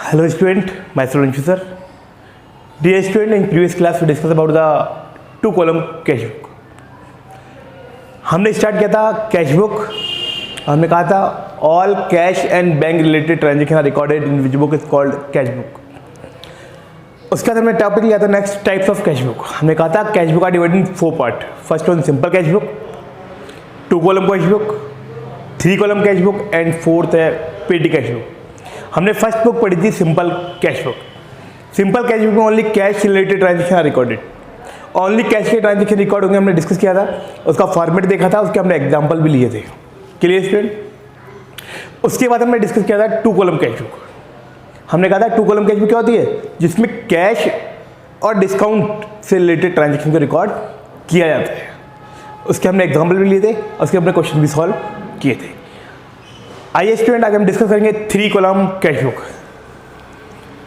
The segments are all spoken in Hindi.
Hello student, myself Anshu sir. Dear student, in previous class we discussed about the two column cash book. हमने स्टार्ट किया था कैश बुक. हमने कहा था all cash and bank related transaction are recorded in which book is called cash book. उसके बाद हमने टॉपिक लिया था next types of cash book. हमने कहा था cash book are divided in 4 part. First one simple cash book, 2 column cash book, 3 column cash book and 4th है पेटी कैश बुक. हमने फर्स्ट बुक पढ़ी थी simple cash book. Simple cash book में only cash related transaction are recorded. Only cash के ट्रांजेक्शन रिकॉर्ड होंगे. हमने डिस्कस किया था, उसका फॉर्मेट देखा था, उसके हमने एग्जांपल भी लिए थे. Clear student? उसके बाद हमने डिस्कस किया था 2 कॉलम कैश बुक. हमने कहा था 2 कॉलम कैश बुक क्या होती है, जिसमें कैश और डिस्काउंट से रिलेटेड ट्रांजेक्शन को रिकॉर्ड किया जाता है. उसके हमने एग्जाम्पल भी लिए थे, उसके हमने क्वेश्चन भी सॉल्व किए थे. आइए स्टूडेंट, आगे हम डिस्कस करेंगे 3 column cash book.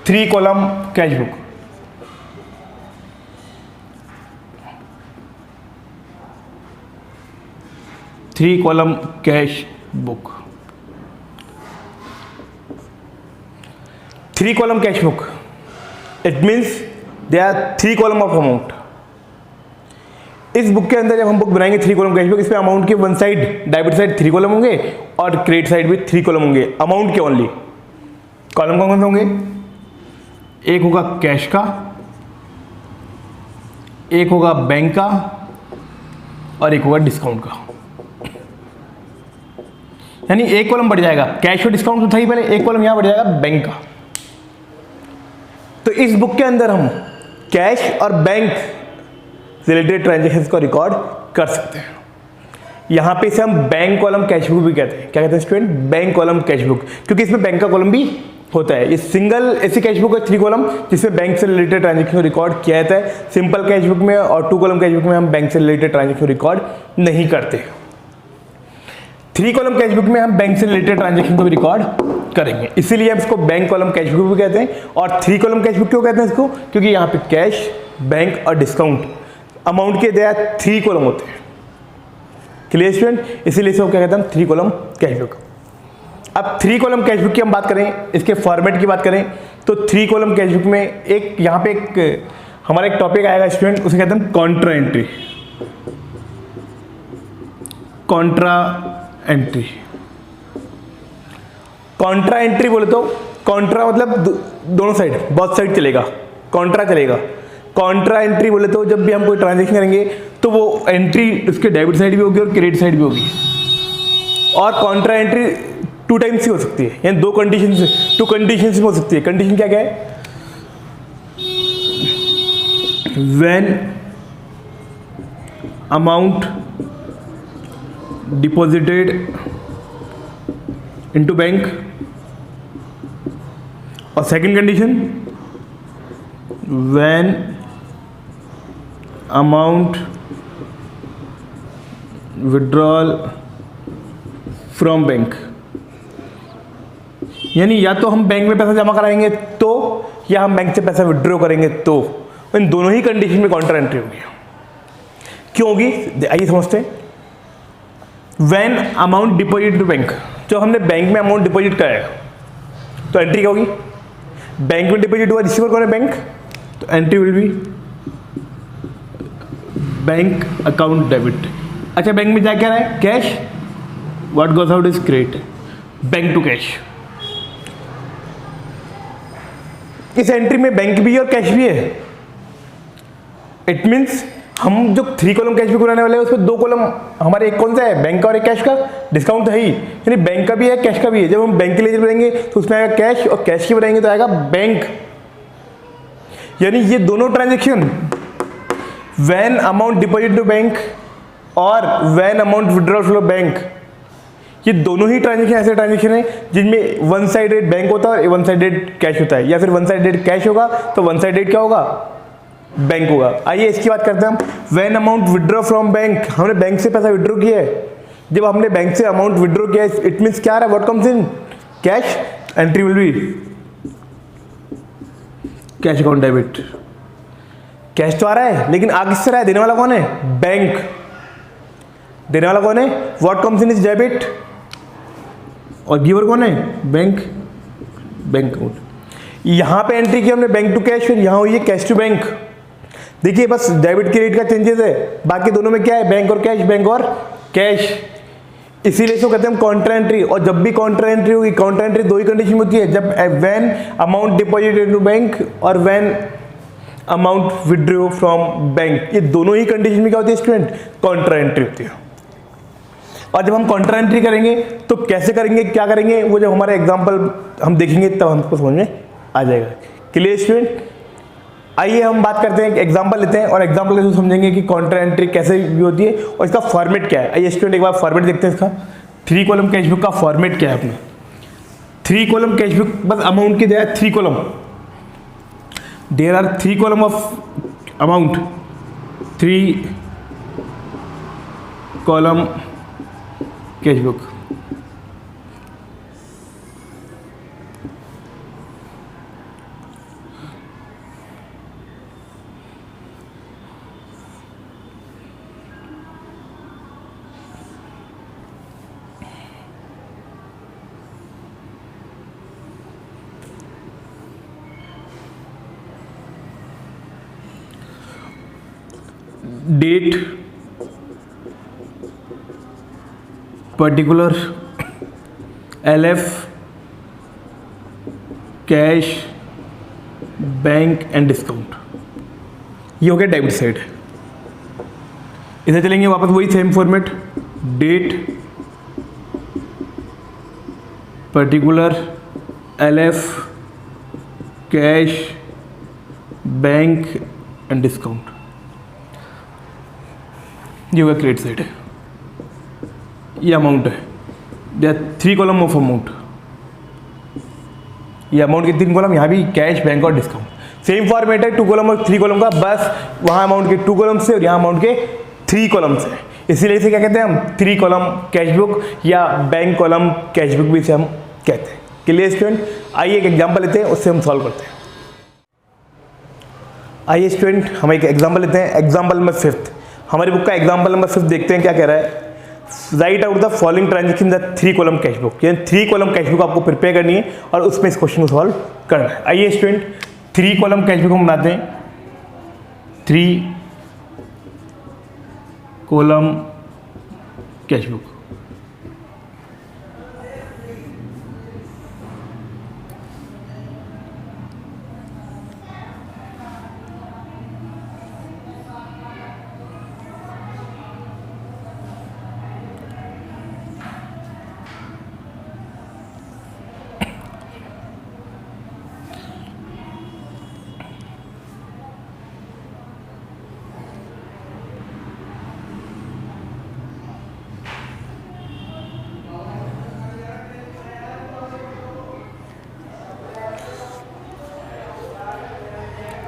3 column cash book. Three column cash book. 3 column cash book, it means they are 3 column of amount. इस बुक के अंदर जब हम बुक बनाएंगे 3 कॉलम कैश बुक, इसमें अमाउंट के one side debit side 3 column होंगे और क्रेडिट साइड भी 3 कॉलम होंगे. अमाउंट के ओनली कॉलम कौन कौन से होंगे? एक होगा कैश का, एक होगा बैंक का और एक होगा डिस्काउंट का. यानी एक कॉलम बढ़ जाएगा, कैश और डिस्काउंट तो था ही पहले, एक कॉलम यहां बढ़ जाएगा बैंक का. तो इस बुक के अंदर हम कैश और बैंक रिलेटेड ट्रांजेक्शन्स को रिकॉर्ड कर सकते हैं. यहां पे इसे हम बैंक कॉलम कैश बुक भी कहते हैं. क्या कहते हैं student? Bank column cash book, क्योंकि इसमें बैंक का कॉलम भी होता है. ये सिंगल ऐसी कैश बुक है 3 कॉलम जिसमें बैंक से रिलेटेड ट्रांजेक्शन को रिकॉर्ड किया जाता है. सिंपल कैश बुक में और 2 कॉलम कैश बुक में हम बैंक से रिलेटेड ट्रांजेक्शन रिकॉर्ड नहीं करते. 3 कॉलम कैश बुक में हम बैंक से रिलेटेड ट्रांजेक्शन को भी रिकॉर्ड करेंगे, इसीलिए हम इसको बैंक कॉलम कैश बुक भी कहते हैं. और 3 कॉलम कैश बुक क्यों कहते हैं इसको? क्योंकि यहाँ पे कैश, बैंक और डिस्काउंट अमाउंट के दे 3 कॉलम होते हैं. Clear student? इसीलिए इसको क्या कहते हैं हम 3 कॉलम कैश बुक. अब 3 कॉलम कैश बुक की हम बात करें, इसके फॉर्मेट की बात करें तो 3 कॉलम कैश बुक में एक यहाँ पे एक हमारा एक टॉपिक आएगा स्टूडेंट, उसे कहते हैं Contra entry. Contra entry. Contra entry बोले तो कॉन्ट्रा मतलब दोनों साइड, बहुत साइड चलेगा, कॉन्ट्रा चलेगा. कॉन्ट्रा एंट्री बोले तो जब भी हम कोई ट्रांजेक्शन करेंगे तो वो एंट्री उसके डेबिट साइड भी होगी और क्रेडिट साइड भी होगी. और कॉन्ट्रा एंट्री 2 टाइम्स ही हो सकती है, यानी 2 कंडीशंस में हो सकती है. कंडीशन क्या क्या है? When amount deposited into bank, और second condition when amount withdrawal from bank. यानी या तो हम बैंक में पैसा जमा कराएंगे तो, या हम बैंक से पैसा विड्रॉ करेंगे तो. इन दोनों ही कंडीशन में कॉन्ट्रा एंट्री होगी. क्यों होगी आइए समझते हैं. When amount deposit to bank, जो हमने बैंक में अमाउंट डिपॉजिट कराया तो एंट्री क्या होगी? बैंक में डिपॉजिट हुआ, रिसीवर कौन है? बैंक. तो entry will be bank account debit. अच्छा, बैंक में जा क्या रहा है? Cash. What goes out is credit. Bank to cash. इस एंट्री में बैंक भी है और कैश भी है. इट मीन्स हम जो 3 कॉलम कैश बुक बनाने वाले हैं उसमें 2 कॉलम हमारे, एक कौन सा है? बैंक का और एक कैश का. डिस्काउंट है ही, यानी बैंक का भी है कैश का भी है. जब हम बैंक के लिए बनाएंगे तो उसमें आएगा कैश, और कैश की बनाएंगे तो आएगा बैंक. यानी ये दोनों transaction when amount deposit to bank और when amount withdrawal from bank, ये दोनों ही ट्रांजेक्शन ऐसे ट्रांजेक्शन है जिनमें वन साइडेड बैंक होता है और वन साइडेड कैश होता है, या फिर वन साइडेड कैश होगा तो वन साइडेड क्या होगा? बैंक होगा. आइए इसकी बात करते हैं हम. When amount withdraw from bank, हमने बैंक से पैसा विड्रॉ किया है. जब हमने बैंक से अमाउंट विड्रॉ किया है, इट मीन्स क्या आ रहा है? What comes in? Cash. Entry will be cash account debit. Cash तो आ रहा है, लेकिन आगे से रहा है, देने वाला कौन है? बैंक. देने वाला कौन है? What comes in is debit, और गिवर कौन है? बैंक. Bank account. यहाँ पे एंट्री की हमने बैंक टू कैश, फिर यहाँ हुई है कैश टू बैंक। देखिए बस डेबिट क्रेडिट का चेंजेस है, बाकी दोनों में क्या है, बैंक और कैश, बैंक और कैश। इसीलिए इसको कहते हैं हम कॉन्ट्रा एंट्री। और जब भी कॉन्ट्रा एंट्री होगी, कॉन्ट्रा एंट्री दो ही कंडीशन होती है, जब when amount deposit into bank और when amount withdraw from bank, ये दोनों ही कंडीशन में क्या होती है स्टूडेंट, कॉन्ट्रा एंट्री होती है। और जब हम कॉन्ट्रा एंट्री करेंगे तो कैसे करेंगे, क्या करेंगे, वो जब हमारे एग्जाम्पल हम देखेंगे तब हमको समझ में आ जाएगा। Clear student? आइए हम बात करते हैं, एग्जाम्पल लेते हैं और एग्जाम्पल के थ्रू समझेंगे कि कॉन्ट्रा एंट्री कैसे भी होती है और इसका फॉर्मेट क्या है। आइए स्टूडेंट एक बार फॉर्मेट देखते हैं इसका। 3 कॉलम कैशबुक का फॉर्मेट क्या है अपना। 3 कॉलम कैशबुक, बस अमाउंट की जगह 3 column, there are 3 column of amount, 3 column cashbook. Date, particular, LF, cash, bank and discount, ये हो गया डेबिट साइड। इधर चलेंगे वापस वही same format, date, particular, LF, cash, bank and discount, ये होगा क्रेडिट साइड है। ये अमाउंट है, there are 3 column of amount. ये अमाउंट के 3 कॉलम, यहाँ भी कैश, बैंक और डिस्काउंट। सेम फॉर्मेट है 2 कॉलम और 3 कॉलम का, बस वहाँ अमाउंट के 2 कॉलम से और यहाँ अमाउंट के 3 कॉलम से। इसीलिए इसे क्या कहते हैं हम, 3 कॉलम कैशबुक या बैंक कॉलम कैशबुक भी इसे हम कहते हैं। Clear student? आइए एक एग्जाम्पल लेते हैं, उससे हम सॉल्व करते हैं। आइए स्टूडेंट हम एक एग्जाम्पल लेते हैं, एग्जाम्पल नंबर 5। हमारी बुक का एग्जाम्पल नंबर 5 देखते हैं क्या कह रहा है। Right out the following transaction the 3 column cashbook, यानी 3 कॉलम कैशबुक आपको प्रिपेयर करनी है और उसमें इस क्वेश्चन को सॉल्व करना है। आइए स्टूडेंट 3 कॉलम कैशबुक हम बनाते हैं। 3 कॉलम कैशबुक,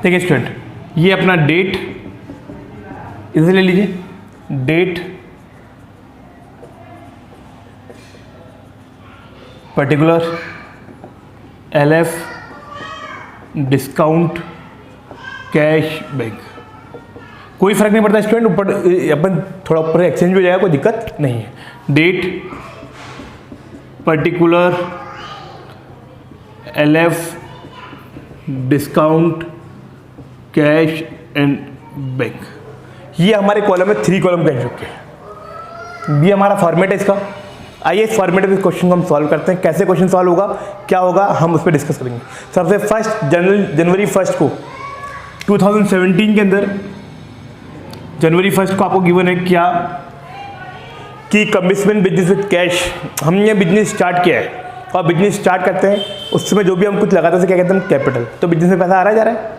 देखिए स्टूडेंट, ये अपना डेट इधर ले लीजिए, date, particular, LF, discount, cash, bank. कोई फर्क नहीं पड़ता स्टूडेंट, ऊपर अपन थोड़ा ऊपर एक्सचेंज हो जाएगा, कोई दिक्कत नहीं है। Date, particular, LF, discount, cash and bank, ये हमारे कॉलम है 3 कॉलम कैशबुक के। ये हमारा फॉर्मेट है इसका। आइए इस फॉर्मेट में क्वेश्चन को हम सॉल्व करते हैं। कैसे क्वेश्चन सॉल्व होगा, क्या होगा, हम उस पर डिस्कस करेंगे। सबसे फर्स्ट जनवरी 1 को 2017 के अंदर, जनवरी 1 को आपको गिवन है क्या कि कमिटमेंट बिजनेस विद कैश, हमने बिजनेस स्टार्ट किया है और बिजनेस स्टार्ट करते हैं उस समय जो भी हम कुछ लगाते हैं क्या कहते हैं, कैपिटल। तो बिजनेस में पैसा आ रहा है, जा रहा है,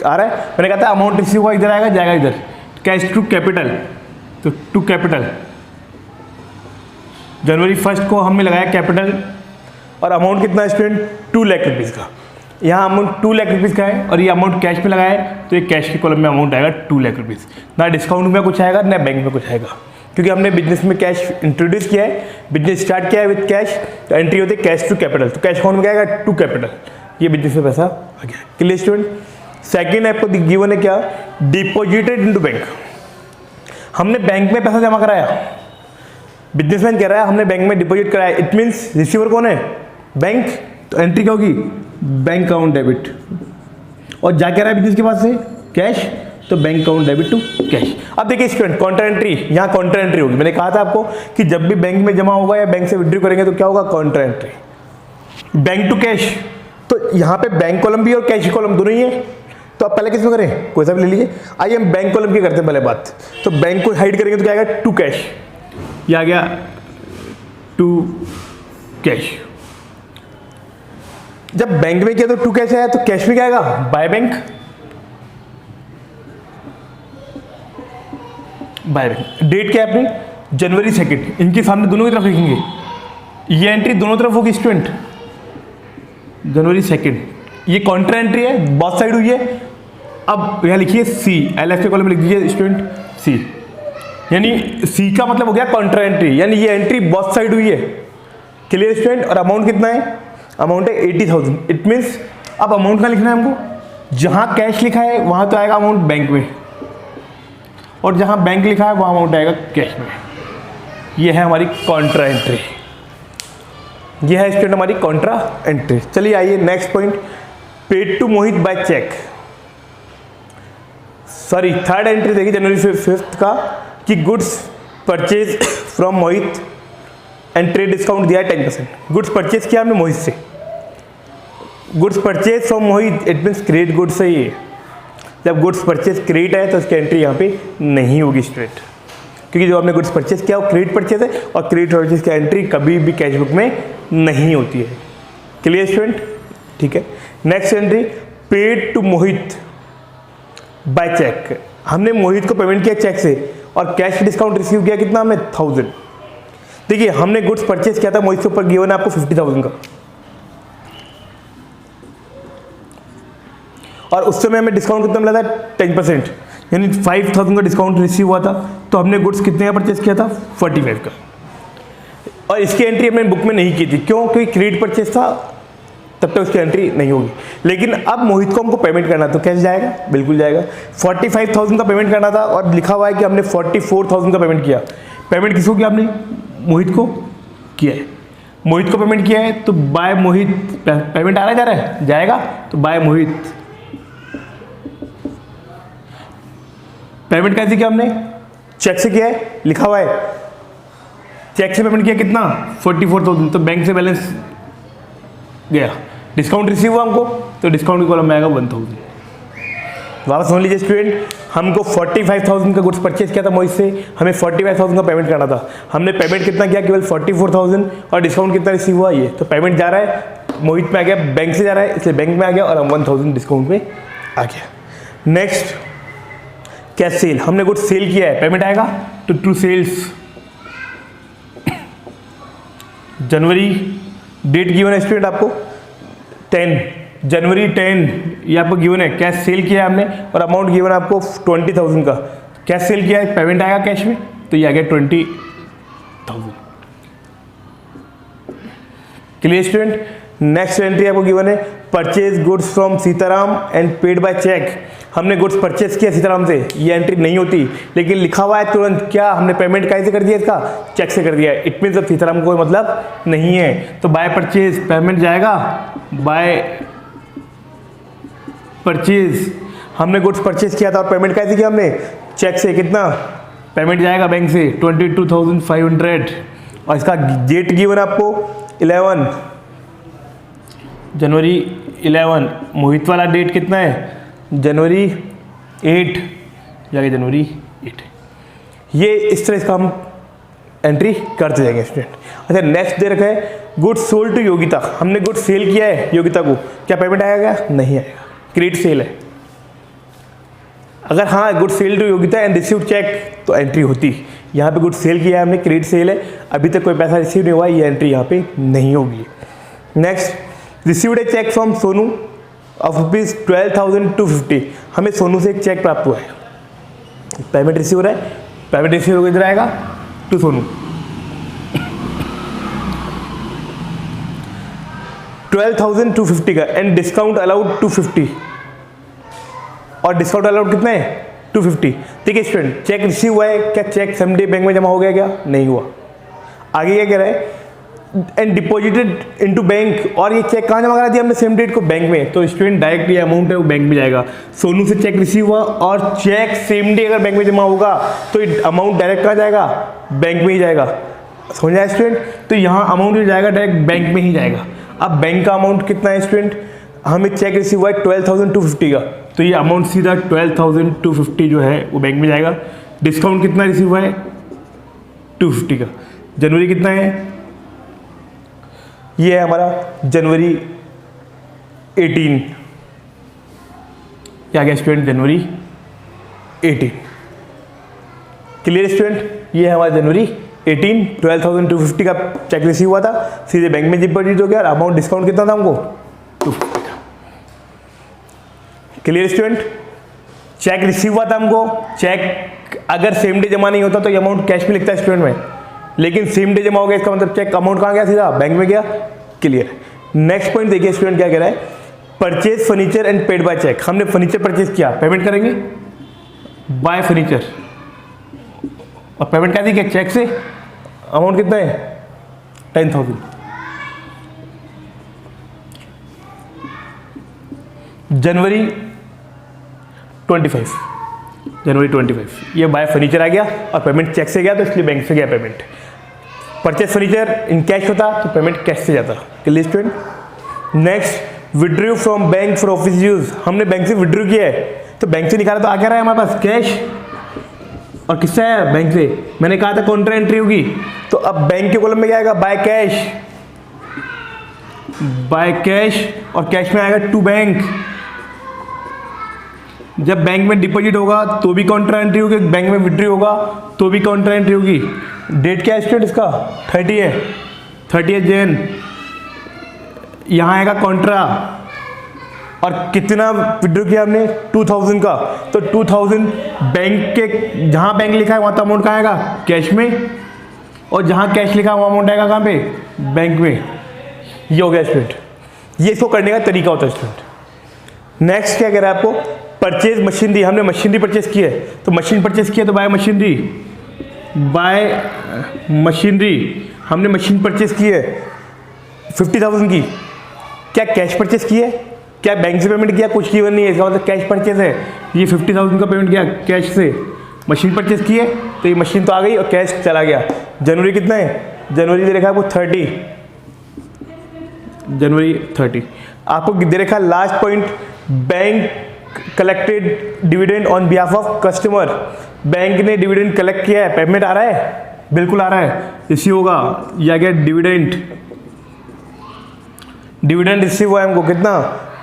आ रहा है। मैंने कहा था अमाउंट रिसीव हुआ इधर आएगा, जाएगा इधर, कैश टू कैपिटल, तो टू कैपिटल। जनवरी 1 को हमने लगाया कैपिटल और अमाउंट कितना है स्टूडेंट, 2 लाख रुपीज़ का। यहाँ अमाउंट 2 लाख रुपीज़ का है और ये अमाउंट कैश में लगाया है, तो ये कैश के कॉलम में अमाउंट आएगा 2 लाख रुपीज़। ना डिस्काउंट में कुछ आएगा ना बैंक में कुछ आएगा, क्योंकि हमने बिजनेस में कैश इंट्रोड्यूस किया है, बिजनेस स्टार्ट किया है विद कैश, तो एंट्री होती है कैश टू कैपिटल, तो कैश अकाउंट में क्या आएगा, टू कैपिटल। ये बिजनेस में पैसा आ गया। Clear student? सेकेंड आपको गिवन है क्या, डिपॉजिटेड इनटू बैंक। हमने बैंक में पैसा जमा कराया, बिजनेसमैन कह रहा है हमने बैंक में डिपॉजिट कराया, इट मीन्स रिसीवर कौन है, बैंक। तो एंट्री क्या होगी, बैंक अकाउंट डेबिट, और जा क्या रहा है बिजनेस के पास से कैश, तो bank account debit to cash. अब देखिए स्टूडेंट काउंटर एंट्री, यहाँ काउंटर एंट्री होगी। मैंने कहा था आपको कि जब भी बैंक में जमा होगा या बैंक से विड्रॉ करेंगे तो क्या होगा, counter entry. Bank to cash, तो यहाँ पे बैंक कॉलम भी और कैश कॉलम दोनों ही है, तो आप पहले किस में करें, कोई सा भी ले लीजिए। आइए हम बैंक कॉलम की करते हैं पहले बात। तो बैंक को हाइड करेंगे तो क्या आएगा, टू कैश, ये आ गया टू कैश। जब बैंक में किया तो टू कैश आया, तो कैश में क्या आएगा, by bank, by bank. Date क्या है अपनी, जनवरी 2, इनके सामने दोनों की तरफ लिखेंगे, ये एंट्री दोनों तरफ होगी स्टूडेंट, जनवरी 2, ये काउंटर एंट्री है, बहुत साइड हुई है। अब यहाँ लिखिए सी, एल एफ के कॉलम में लिख दीजिए स्टूडेंट सी, यानी सी का मतलब हो गया काउंटर एंट्री, यानी ये एंट्री बहुत साइड हुई है। Clear student. और अमाउंट कितना है, अमाउंट है 80,000। इट मीन्स अब अमाउंट का लिखना है हमको, जहां कैश लिखा है वहां तो आएगा अमाउंट बैंक में, और जहां बैंक लिखा है वहां अमाउंट आएगा कैश में। ये है हमारी काउंटर एंट्री, ये है स्टूडेंट हमारी काउंटर एंट्री। चलिए आइए next point, paid to Mohit by cheque. Sorry, third entry देखिए जनवरी 5 का, कि goods purchase from Mohit and trade discount दिया है 10%। गुड्स परचेज किया हमने मोहित से, goods purchase from Mohit, it means credit goods है ये। जब गुड्स परचेज क्रेडिट है तो इसकी एंट्री यहाँ पे नहीं होगी स्ट्रेट, क्योंकि जो आपने गुड्स परचेज किया वो क्रेडिट परचेज है, और क्रेडिट परचेज की एंट्री कभी भी कैश बुक में नहीं होती है। क्लियर स्टूडेंट, ठीक है। Next entry, paid to Mohit by cheque. हमने मोहित को पेमेंट किया चेक से, और कैश डिस्काउंट रिसीव किया कितना हमने, 1000। देखिए हमने गुड्स परचेज किया था मोहित के ऊपर, गिवन है आपको 50,000 का, और उस समय हमें डिस्काउंट कितना मिला था, 10%, यानी 5,000 का डिस्काउंट रिसीव हुआ था। तो हमने गुड्स कितने का परचेज किया था, 45 का, और इसकी एंट्री हमने बुक में नहीं की थी। क्यों, क्योंकि क्रेडिट परचेज था, तब तक उसकी एंट्री नहीं होगी। लेकिन अब मोहित को हमको पेमेंट करना, तो कैश जाएगा, बिल्कुल जाएगा। 45,000 का पेमेंट करना था, और लिखा हुआ है कि हमने 44,000 का पेमेंट किया। पेमेंट किसको किया आपने, मोहित को किया है। मोहित को पेमेंट किया है तो बाय मोहित, पेमेंट आ रहा है जा रहा है, जाएगा, तो बाय मोहित। पेमेंट कैसे किया हमने, चेक से किया है, लिखा हुआ है चेक से पेमेंट किया कितना, 44,000, तो बैंक से बैलेंस गया, डिस्काउंट रिसीव हुआ हमको, तो डिस्काउंट की कॉलम में आएगा 1,000। वापस सुन लीजिए स्टूडेंट, हमको 45,000 का गुड्स परचेज किया था मोहित से, हमें 45,000 का पेमेंट करना था। हमने पेमेंट कितना किया, केवल 44,000, और डिस्काउंट कितना रिसीव हुआ, ये तो पेमेंट जा रहा है मोहित में आ गया, बैंक से जा रहा है, इसलिए बैंक में आ गया, और हम 1,000 डिस्काउंट में आ गया। नेक्स्ट कैश सेल, हमने गुड्स सेल किया है, पेमेंट आएगा, तो टू सेल्स। जनवरी, डेट गिवन है स्टूडेंट आपको 10 जनवरी 10, ये आपको गिवन है, कैश सेल किया है हमने, और अमाउंट गिवन है आपको 20,000 का। कैश सेल किया है, पेमेंट आएगा कैश में, तो ये आ गया 20,000। Clear student. नेक्स्ट एंट्री आपको गिवन है, purchase goods from Sitaram and paid by cheque. हमने गुड्स परचेज किया सीताराम से, ये एंट्री नहीं होती, लेकिन लिखा हुआ है तुरंत क्या, हमने पेमेंट कैसे कर दिया, इसका चेक से कर दिया। इट मीन्स अब सीताराम को कोई मतलब नहीं है, तो बाय परचेज पेमेंट जाएगा, बाय परचेज। हमने गुड्स परचेज किया था और पेमेंट कैसे किया हमने, चेक से, कितना पेमेंट जाएगा बैंक से 22,500, और इसका डेट गिवन आपको 11 जनवरी 11। मोहित वाला डेट कितना है, जनवरी 8, या जनवरी 8। ये इस तरह इसका हम एंट्री करते जाएंगे स्टूडेंट। अच्छा नेक्स्ट दे रखा है, गुड्स सोल्ड टू योगिता। हमने गुड्स सेल किया है योगिता को, क्या पेमेंट आएगा, नहीं आएगा, क्रेडिट सेल है। अगर हाँ goods sale to Yogita and received cheque, तो एंट्री होती। यहाँ पे गुड्स सेल किया है हमने, क्रेडिट सेल है, अभी तक कोई पैसा रिसीव नहीं हुआ, ये एंट्री यहाँ पे नहीं होगी। Next, received a cheque from Sonu of ₹12,250। हमें सोनू से एक चेक प्राप्त हुआ है, पेमेंट रिसीव हो रहा है, पेमेंट रिसीव होकर इधर आएगा टू सोनू, 12,250 का, एंड डिस्काउंट अलाउड 250, और डिस्काउंट अलाउड कितना है 250। ठीक है स्टूडेंट, चेक रिसीव हुआ है, क्या चेक सेम डे बैंक में जमा हो गया, क्या नहीं हुआ। आगे क्या कह रहा है, एंड डिपॉजिटेड इनटू बैंक, और ये चेक कहाँ जमा करा दिया हमने सेम डेट को, बैंक में, तो स्टूडेंट डायरेक्ट ये अमाउंट है वो बैंक में जाएगा। सोनू से चेक रिसीव हुआ और चेक सेम डे अगर बैंक में जमा होगा तो अमाउंट डायरेक्ट कहाँ जाएगा, बैंक में ही जाएगा। समझ आया स्टूडेंट? तो यहाँ अमाउंट जो जाएगा डायरेक्ट बैंक में ही जाएगा। अब बैंक का अमाउंट कितना है स्टूडेंट, हमें चेक रिसीव हुआ है 12,250 का, तो ये अमाउंट सीधा 12,250 जो है वो बैंक में जाएगा। डिस्काउंट कितना रिसीव हुआ है, 250 का। जनवरी कितना है, ये है हमारा जनवरी 18, क्या गया स्टूडेंट, जनवरी 18। Clear student? ये है हमारा जनवरी 18, 12,250 का चेक रिसीव हुआ था, सीधे बैंक में डिपॉजिट हो गया। अमाउंट डिस्काउंट कितना था हमको, 250 का। Clear student? चेक रिसीव हुआ था हमको, चेक अगर सेम डे जमा नहीं होता तो ये अमाउंट कैश में लिखता है स्टूडेंट में, लेकिन सेम डे जमा हो गया, इसका मतलब चेक अमाउंट कहाँ गया, सीधा बैंक में गया। क्लियर? नेक्स्ट पॉइंट देखिए स्टूडेंट क्या कह रहा है, purchase furniture and paid by cheque. हमने फर्नीचर परचेज किया, पेमेंट करेंगे बाय फर्नीचर, और पेमेंट क्या दी क्या, चेक से। अमाउंट कितना है, 10,000। जनवरी 25, जनवरी 25 ये बाय फर्नीचर आ गया और पेमेंट चेक से गया, तो इसलिए बैंक से गया payment. Purchase furniture in cash होता तो पेमेंट कैश से जाता। Clear student? Next, withdrew from bank for office use. हमने बैंक से विड्रू किया है, तो बैंक से निकाला तो आ क्या रहा है हमारे पास, कैश। और किससे है, बैंक से। मैंने कहा था कॉन्ट्रा एंट्री होगी, तो अब बैंक के कॉलम में क्या आएगा, बाय कैश, बाय कैश, और कैश में आएगा टू बैंक। जब बैंक में डिपॉजिट होगा तो भी कॉन्ट्रा एंट्री होगी, बैंक में विड्रू होगा तो भी कॉन्ट्रा एंट्री होगी। डेट क्या है स्टूडेंट इसका, 30 है, 30 जैन। यहाँ आएगा कॉन्ट्रा, और कितना विड्रू किया हमने, 2,000 का, तो 2,000 बैंक के, जहाँ बैंक लिखा है वहाँ तो अमाउंट कहाँ आएगा, कैश में, और जहाँ कैश लिखा है वहाँ अमाउंट आएगा कहाँ पे, बैंक में। ये हो गया स्टूडेंट, ये इसको करने का तरीका होता है स्टूडेंट। नेक्स्ट क्या कह रहा है आपको, परचेज मशीनरी। हमने मशीनरी परचेज की है, तो मशीन परचेज किया तो बाय मशीनरी, बाय मशीनरी। हमने मशीन परचेज की है 50,000 की, क्या कैश परचेज की है, क्या बैंक से पेमेंट किया, कुछ किया नहीं है, इसका मतलब कैश परचेज है। ये 50,000 का पेमेंट किया कैश से, मशीन परचेज की है, तो ये मशीन तो आ गई और कैश चला गया। जनवरी कितना है, जनवरी दे रखा है आपको 30, जनवरी 30। आपको दे रखा है last point, bank collected dividend on behalf of customer. Bank ने डिविडेंड कलेक्ट किया है, पेमेंट आ रहा है, बिल्कुल आ रहा है, रिसीव होगा, या क्या डिविडेंड, डिविडेंड रिसीव हुआ है हमको कितना,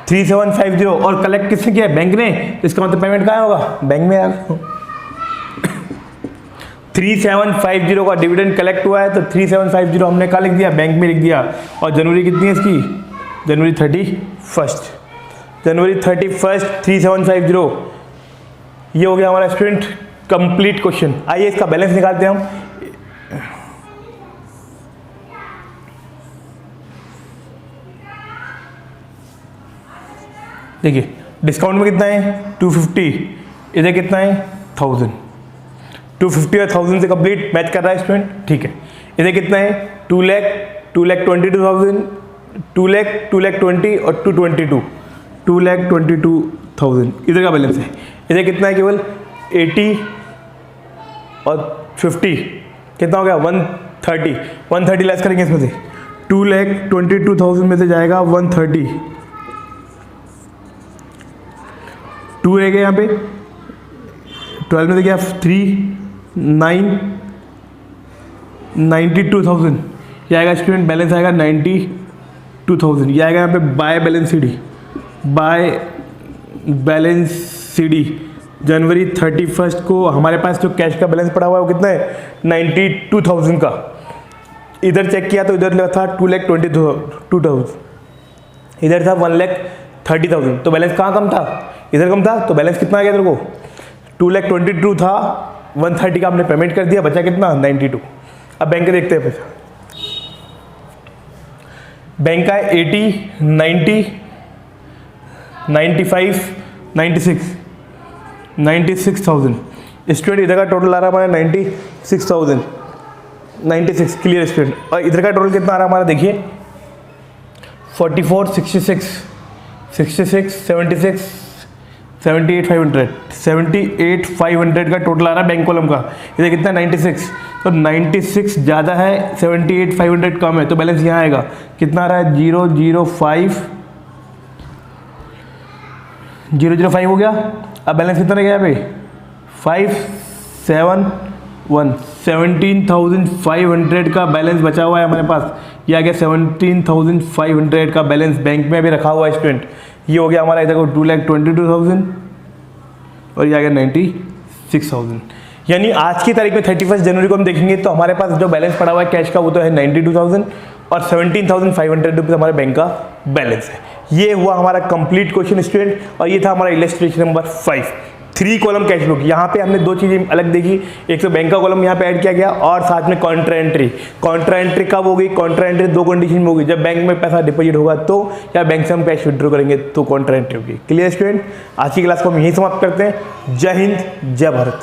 3750, और कलेक्ट किसने किया है, बैंक ने, इसका मतलब पेमेंट कहाँ होगा, बैंक में आएगा। 3750 का डिविडेंड कलेक्ट हुआ है, तो 3750 हमने कहाँ लिख दिया, बैंक में लिख दिया। और जनवरी कितनी है इसकी, जनवरी 31, जनवरी 31, 3750। ये हो गया हमारा स्टूडेंट कंप्लीट क्वेश्चन। आइए इसका बैलेंस निकालते हैं हम। देखिए डिस्काउंट में कितना है 250, इधर कितना है 1000, 250 और 1000 से कंप्लीट मैच कर रहा है स्टूडेंट, ठीक है। इधर कितना है 2 लाख 2,22,000, 2 लाख 2,20,000 और 222, 2,22,000 इधर का बैलेंस है। इधर कितना है केवल 80 और 50 कितना हो गया 130, 130 लेस करेंगे इसमें से, 2,22,000 में से जाएगा 130, 2 रहेगा यहाँ पे, 12 में से क्या 3, 9, 92,000 ये आएगा स्टूडेंट, बैलेंस आएगा 92,000। ये आएगा यहाँ पे by balance C D, by balance C D. जनवरी 31 को हमारे पास जो कैश का बैलेंस पड़ा हुआ है वो कितना है 92,000 का। इधर चेक किया तो इधर था 2,22,000, इधर था 1,30,000, तो बैलेंस कहाँ कम था, इधर कम था, तो बैलेंस कितना आ गया इधर को 2,22,000 था, 130 का हमने पेमेंट कर दिया, बचा कितना 92। अब बैंक के देखते हैं पैसा, बैंक का 80, 90, 95, 96,000। स्टूडेंट इधर का टोटल आ रहा है हमारा 96,000। 96 क्लियर स्टूडेंट। और इधर का टोटल कितना आ रहा है हमारा देखिए 44, 66, 66, 76, 78,500, 78,500 का टोटल आ रहा है बैंक कॉलम का। इधर कितना 96, तो 96 ज़्यादा है 78,500 कम है, तो बैलेंस यहाँ आएगा कितना आ रहा है 005 हो गया। अब बैलेंस कितना रह गया यहाँ पे 571, 17,500 का बैलेंस बचा हुआ है हमारे पास। ये आ गया 17,500 का बैलेंस बैंक में अभी रखा हुआ है स्टूडेंट। ये हो गया हमारा इधर को 2,22,000 और ये आ गया 96,000। यानी आज की तारीख में 31 जनवरी को हम देखेंगे तो हमारे पास जो बैलेंस पड़ा हुआ है कैश का वो तो है 92,000 और 17,500 रुपीज़ हमारे बैंक का बैलेंस है। ये हुआ हमारा कंप्लीट क्वेश्चन स्टूडेंट और ये था हमारा illustration number 5, 3 column cash book. यहाँ पे हमने 2 चीज़ें अलग देखी, एक तो बैंक का कॉलम यहाँ पे ऐड किया गया और साथ में कॉन्ट्रा एंट्री। कॉन्ट्रा एंट्री कब होगी, कॉन्ट्रा एंट्री 2 कंडीशन में होगी, जब बैंक में पैसा डिपॉजिट होगा तो, या बैंक से हम कैश विड्रॉ करेंगे तो कॉन्ट्रा एंट्री होगी। क्लियर स्टूडेंट, आज की क्लास को हम यहीं समाप्त करते हैं। जय हिंद, जय भारत।